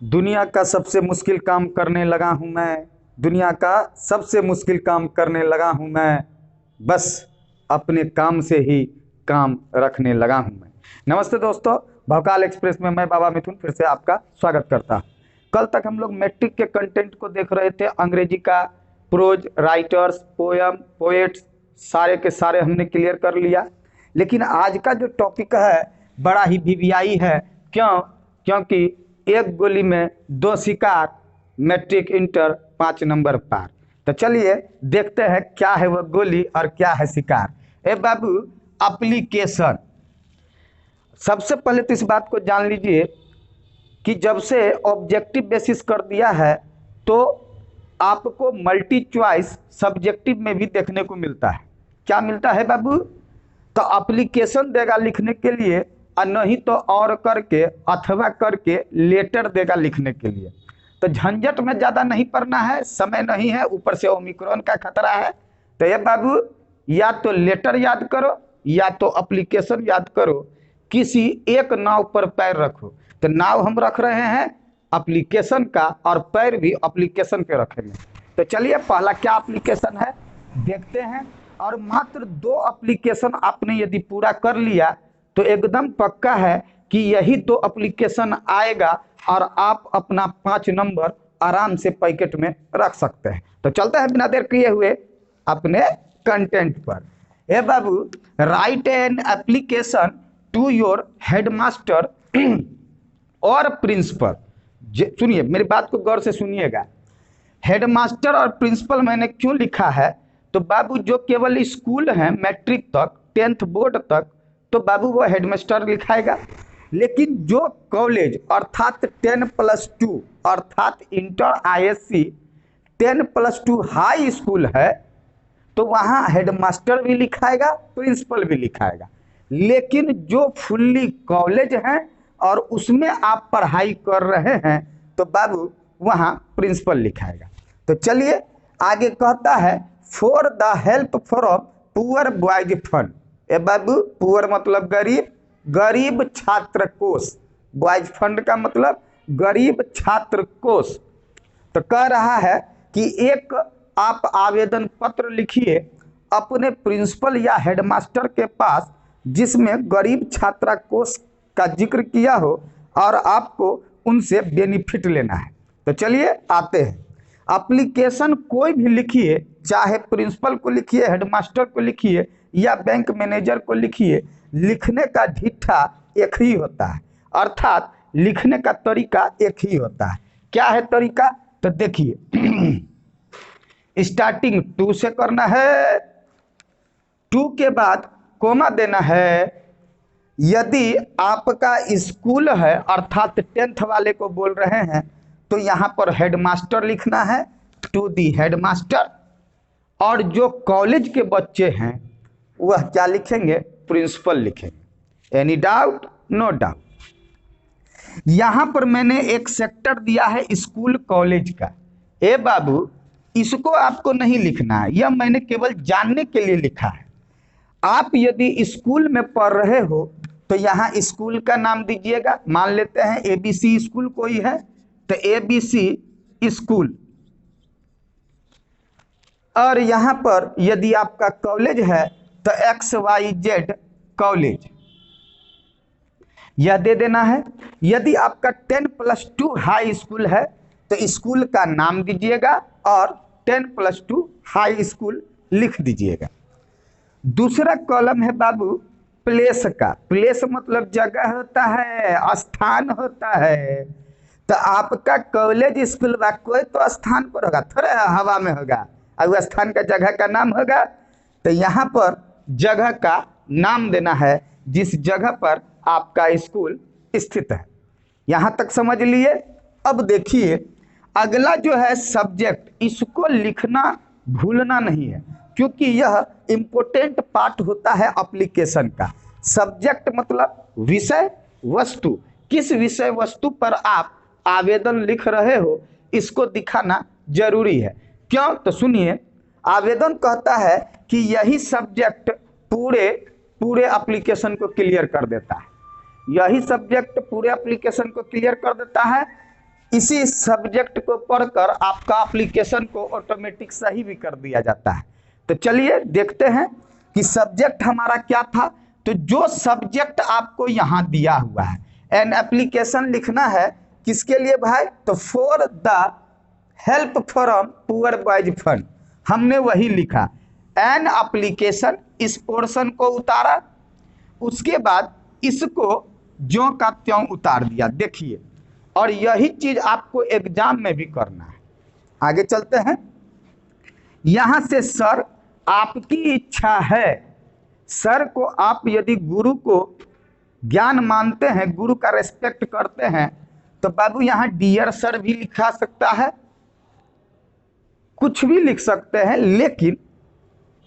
दुनिया का सबसे मुश्किल काम करने लगा हूँ मैं। दुनिया का सबसे मुश्किल काम करने लगा हूँ मैं। बस अपने काम से ही काम रखने लगा हूँ मैं। नमस्ते दोस्तों, भवकाल एक्सप्रेस में मैं बाबा मिथुन फिर से आपका स्वागत करता हूँ। कल तक हम लोग मैट्रिक के कंटेंट को देख रहे थे। अंग्रेजी का प्रोज, राइटर्स, पोयम, पोएट्स सारे के सारे हमने क्लियर कर लिया। लेकिन आज का जो टॉपिक है बड़ा ही वीवीआई है। क्योंकि एक गोली में दो शिकार, मैट्रिक इंटर 5 नंबर पार। तो चलिए देखते हैं क्या है वह गोली और क्या है शिकार। ए बाबू, एप्लीकेशन। सबसे पहले तो इस बात को जान लीजिए कि जब से ऑब्जेक्टिव बेसिस कर दिया है तो आपको मल्टी चॉइस सब्जेक्टिव में भी देखने को मिलता है। क्या मिलता है बाबू? तो एप्लीकेशन देगा लिखने के लिए और नहीं तो और करके अथवा करके लेटर देगा लिखने के लिए। तो झंझट में ज़्यादा नहीं पड़ना है, समय नहीं है, ऊपर से ओमिक्रॉन का खतरा है। तो ये बाबू, या तो लेटर याद करो या तो एप्लीकेशन याद करो। किसी एक नाव पर पैर रखो। तो नाव हम रख रहे हैं एप्लीकेशन का और पैर भी एप्लीकेशन पे रखेंगे। तो चलिए पहला क्या एप्लीकेशन है देखते हैं। और मात्र 2 एप्लीकेशन आपने यदि पूरा कर लिया तो एकदम पक्का है कि यही 2 एप्लीकेशन आएगा और आप अपना 5 नंबर आराम से पैकेट में रख सकते हैं। तो चलते हैं बिना देर किए हुए अपने कंटेंट पर। ए बाबू, write an application to your headmaster और प्रिंसिपल। सुनिए, मेरी बात को गौर से सुनिएगा। हेडमास्टर और प्रिंसिपल मैंने क्यों लिखा है? तो बाबू जो केवल स्कूल है मैट्रिक तक, 10th बोर्ड तक, तो बाबू वो हेडमास्टर लिखाएगा। लेकिन जो कॉलेज अर्थात 10+2 अर्थात इंटर आईएससी 10+2 हाई स्कूल है तो वहाँ हेडमास्टर भी लिखाएगा, प्रिंसिपल भी लिखाएगा। लेकिन जो फुल्ली कॉलेज है और उसमें आप पढ़ाई कर रहे हैं तो बाबू वहाँ प्रिंसिपल लिखाएगा। तो चलिए आगे कहता है for the help from poor boys fund. A Babu, poor मतलब गरीब, गरीब छात्र कोष, बॉयज फंड का मतलब गरीब छात्र कोष। तो कह रहा है कि एक आप आवेदन पत्र लिखिए अपने प्रिंसिपल या हेडमास्टर के पास जिसमें गरीब छात्रा कोष का जिक्र किया हो और आपको उनसे बेनिफिट लेना है। तो चलिए आते हैं। एप्लीकेशन कोई भी लिखिए, चाहे प्रिंसिपल को लिखिए, हेडमास्टर को लिखिए या बैंक मैनेजर को लिखिए, लिखने का ढिट्ठा एक ही होता है, अर्थात लिखने का तरीका एक ही होता है। क्या है तरीका? तो देखिए स्टार्टिंग 2 से करना है, 2 के बाद कोमा देना है। यदि आपका स्कूल है अर्थात 10th वाले को बोल रहे हैं तो यहाँ पर हेडमास्टर लिखना है, टू दी हेडमास्टर। और जो कॉलेज के बच्चे हैं वह क्या लिखेंगे? प्रिंसिपल लिखेंगे। Any doubt? No doubt. यहाँ पर मैंने एक सेक्टर दिया है स्कूल कॉलेज का। ए बाबू, इसको आपको नहीं लिखना है, यह मैंने केवल जानने के लिए लिखा है। आप यदि स्कूल में पढ़ रहे हो तो यहाँ स्कूल का नाम दीजिएगा। मान लेते हैं एबीसी स्कूल कोई है तो एबीसी स्कूल। और यहाँ पर यदि आपका कॉलेज है तो XYZ कॉलेज, यह दे देना है। यदि आपका 10+2 हाई स्कूल है तो स्कूल का नाम दीजिएगा और 10+2 हाई स्कूल लिख दीजिएगा। दूसरा कॉलम है बाबू प्लेस का। प्लेस मतलब जगह होता है, स्थान होता है। तो आपका कॉलेज स्कूल बा कोई तो स्थान पर होगा, थोड़ा हवा में होगा, और स्थान का जगह का नाम होगा। तो यहाँ पर जगह का नाम देना है जिस जगह पर आपका स्कूल स्थित है। यहाँ तक समझ लिए। अब देखिए अगला जो है सब्जेक्ट, इसको लिखना भूलना नहीं है क्योंकि यह इम्पोर्टेंट पार्ट होता है एप्लीकेशन का। सब्जेक्ट मतलब विषय वस्तु, किस विषय वस्तु पर आप आवेदन लिख रहे हो इसको दिखाना जरूरी है। क्यों? तो सुनिए, आवेदन कहता है कि यही सब्जेक्ट पूरे एप्लीकेशन को क्लियर कर देता है। यही सब्जेक्ट पूरे एप्लीकेशन को क्लियर कर देता है। इसी सब्जेक्ट को पढ़कर आपका एप्लीकेशन को ऑटोमेटिक सही भी कर दिया जाता है। तो चलिए देखते हैं कि सब्जेक्ट हमारा क्या था। तो जो सब्जेक्ट आपको यहाँ दिया हुआ है, एन एप्लीकेशन लिखना है किसके लिए भाई, तो for the help from poor boys fund, हमने वही लिखा। एन एप्लीकेशन, इस पोर्शन को उतारा, उसके बाद इसको ज्यों का त्यों उतार दिया। देखिए, और यही चीज आपको एग्जाम में भी करना है। आगे चलते हैं। यहां से सर आपकी इच्छा है, सर को आप यदि गुरु को ज्ञान मानते हैं, गुरु का रेस्पेक्ट करते हैं, तो बाबू यहां डियर सर भी लिखा सकता है, कुछ भी लिख सकते हैं, लेकिन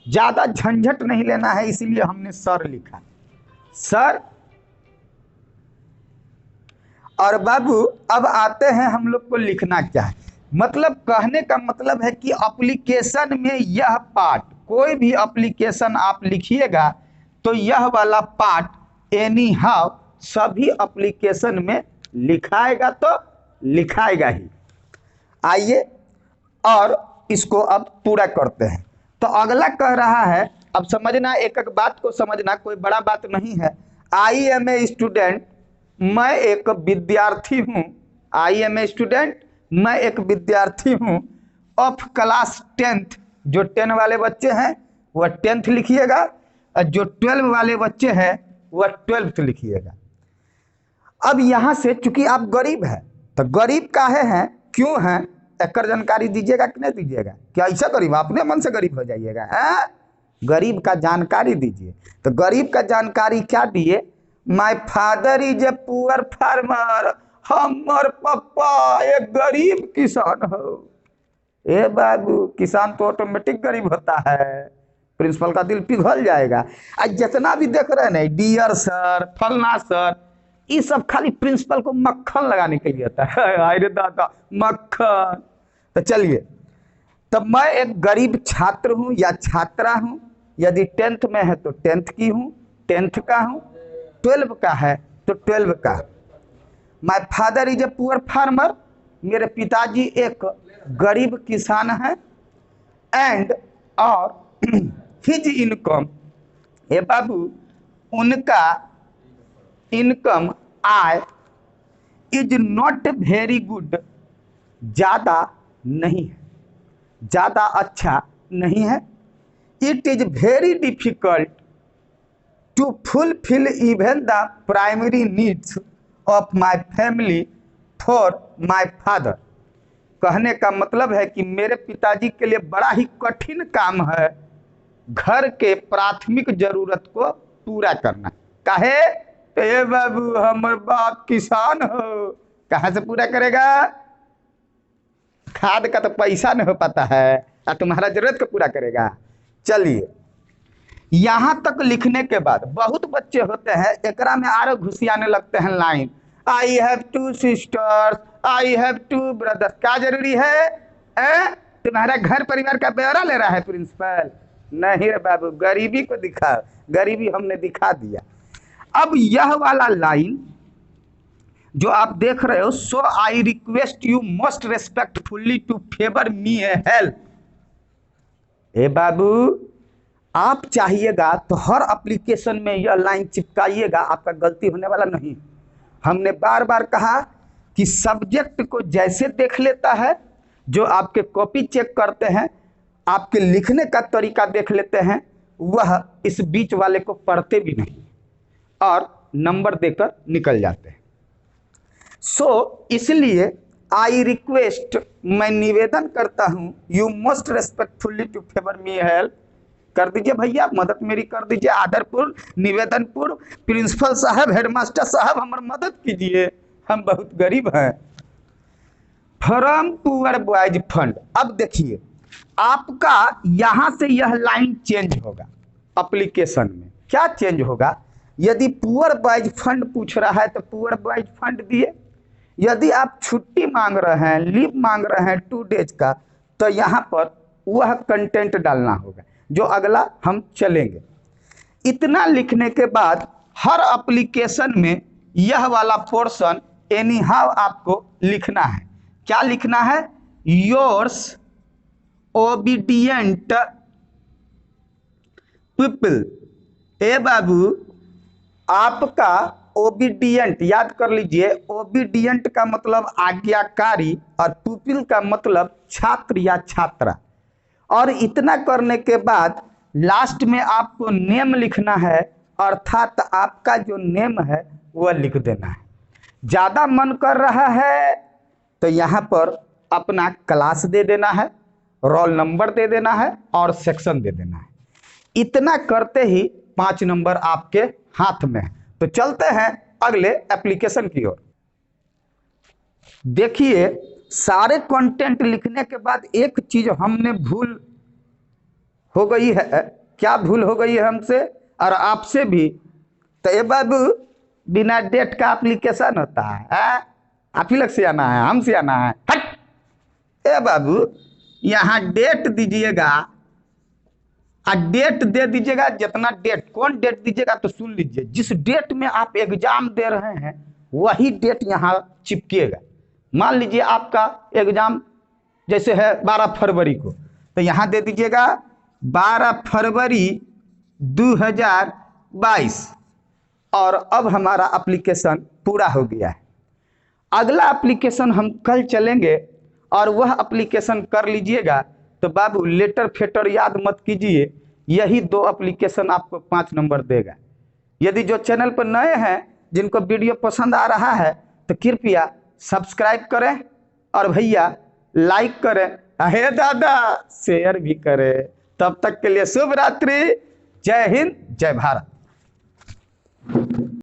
ज्यादा झंझट नहीं लेना है, इसीलिए हमने सर लिखा, सर। और बाबू अब आते हैं हम लोग को लिखना क्या है। मतलब कहने का मतलब है कि एप्लीकेशन में यह पार्ट, कोई भी एप्लीकेशन आप लिखिएगा तो यह वाला पार्ट एनी हाउ सभी एप्लीकेशन में लिखाएगा, तो लिखाएगा ही। आइए और इसको अब पूरा करते हैं। तो अगला कह रहा है, अब समझना, एक एक बात को समझना, कोई बड़ा बात नहीं है। आई एम ए स्टूडेंट, मैं एक विद्यार्थी हूँ। आई एम ए स्टूडेंट, मैं एक विद्यार्थी हूँ ऑफ क्लास 10th, जो 10 वाले बच्चे हैं वह 10th लिखिएगा, और जो 12 वाले बच्चे हैं वह 12th लिखिएगा। अब यहाँ से चूंकि आप गरीब हैं, तो गरीब काहे हैं, क्यों हैं, एक जानकारी दीजिएगा कि नहीं दीजिएगा? क्या ऐसा गरीब, अपने मन से गरीब हो जाइएगा? गरीब का जानकारी दीजिए। तो गरीब का जानकारी क्या दिए, my father is a poor farmer, हमर पापा एक गरीब किसान हो। ए बाबू, किसान तो ऑटोमेटिक गरीब होता है, प्रिंसिपल का दिल पिघल जाएगा। आज जितना भी देख रहे हैं ना, डियर सर, फलना सर, ये सब खाली प्रिंसिपल को मक्खन लगाने के लिए होता है। अरे दादा मक्खन। तो चलिए, तब मैं एक गरीब छात्र हूं या छात्रा हूं, यदि 10th में है तो 10th की हूं, 10th का हूं, 12 का है तो 12 का। My father is a poor farmer, मेरे पिताजी एक गरीब किसान है। एंड और हिज इनकम, ए बाबू उनका इनकम आय इज नॉट वेरी गुड, ज्यादा नहीं है, ज्यादा अच्छा नहीं है। It is very difficult to fulfil even the primary needs of my family for my father. कहने का मतलब है कि मेरे पिताजी के लिए बड़ा ही कठिन काम है घर के प्राथमिक जरूरत को पूरा करना। काहे, ए बाबू हमर बाप किसान हो, कहाँ से पूरा करेगा? खाद का तो पैसा नहीं हो पाता है, और तुम्हारा जरूरत को पूरा करेगा। चलिए, यहां तक लिखने के बाद बहुत बच्चे होते हैं एकरा में आरो घुसियाने लगते हैं line, I have 2 sisters, I have 2 brothers. क्या जरूरी है? तुम्हारा घर परिवार का ब्यौरा ले रहा है प्रिंसिपल? नहीं रे बाबू, गरीबी को दिखा, गरीबी हमने दिखा दिया। अब यह वाला लाइन जो आप देख रहे हो, so I request you most respectfully to favour me a help. ए बाबू, आप चाहिएगा तो हर एप्लीकेशन में यह लाइन चिपकाइएगा, आपका गलती होने वाला नहीं। हमने बार बार कहा कि सब्जेक्ट को जैसे देख लेता है, जो आपके कॉपी चेक करते हैं, आपके लिखने का तरीका देख लेते हैं, वह इस बीच वाले को पढ़ते भी नहीं और नंबर देकर निकल जाते हैं। सो इसलिए आई रिक्वेस्ट, मैं निवेदन करता हूं, you most respectfully to favour me help, कर दीजिए भैया, मदद मेरी कर दीजिए, आदरपूर्ण निवेदनपूर्ण, प्रिंसिपल साहब, हेडमास्टर साहब, हमारी मदद कीजिए, हम बहुत गरीब हैं। From poor boys fund. अब देखिए, आपका यहां से यह लाइन चेंज होगा। एप्लीकेशन में क्या चेंज होगा? यदि पुअर बॉयज फंड पूछ रहा है तो पुअर बॉयज फंड दिए, यदि आप छुट्टी मांग रहे हैं, लीव मांग रहे हैं 2 डेज का, तो यहाँ पर वह कंटेंट डालना होगा, जो अगला हम चलेंगे। इतना लिखने के बाद हर एप्लीकेशन में यह वाला पोर्शन एनी हाउ आपको लिखना है। क्या लिखना है? Yours obedient people. ए बाबू, आपका ओबीडियंट, याद कर लीजिए, ओबीडियंट का मतलब आज्ञाकारी और पुपिल का मतलब छात्र या छात्रा। और इतना करने के बाद लास्ट में आपको नेम लिखना है, अर्थात आपका जो नेम है वह लिख देना है। ज़्यादा मन कर रहा है तो यहाँ पर अपना क्लास दे देना है, रोल नंबर दे देना है और सेक्शन दे देना है। इतना करते ही 5 नंबर आपके हाथ में है। तो चलते हैं अगले एप्लीकेशन की ओर। देखिए, सारे कंटेंट लिखने के बाद एक चीज हमने भूल हो गई है। क्या भूल हो गई है हमसे और आपसे भी? तो ये बाबू, बिना डेट का एप्लीकेशन होता है? आप ही लोग से आना है, हमसे आना है? हट। ए बाबू, यहाँ डेट दीजिएगा और डेट दे दीजिएगा। जितना डेट, कौन डेट दीजिएगा तो सुन लीजिए, जिस डेट में आप एग्जाम दे रहे हैं वही डेट यहाँ चिपकिएगा। मान लीजिए आपका एग्जाम जैसे है 12 फरवरी को, तो यहाँ दे दीजिएगा 12 फरवरी 2022। और अब हमारा एप्लीकेशन पूरा हो गया है। अगला एप्लीकेशन हम कल चलेंगे और वह एप्लीकेशन कर लीजिएगा। तो बाबू, लेटर फेटर याद मत कीजिए, यही 2 एप्लीकेशन आपको 5 नंबर देगा। यदि जो चैनल पर नए हैं, जिनको वीडियो पसंद आ रहा है, तो कृपया सब्सक्राइब करें और भैया लाइक करें, अहे दादा शेयर भी करें। तब तक के लिए शुभ रात्रि। जय हिंद, जय भारत।